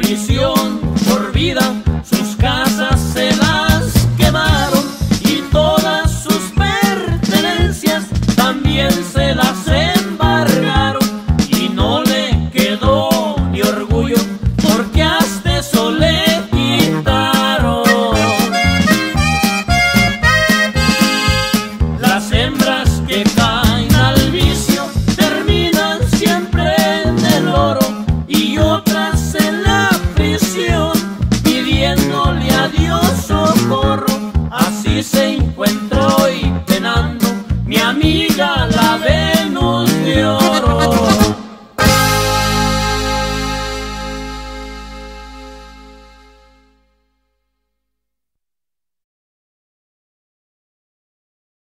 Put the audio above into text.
prisión por vida, sus casas se las quemaron y todas sus pertenencias también se las embargaron, y no le quedó ni orgullo porque hasta eso le quitaron. Las hembras que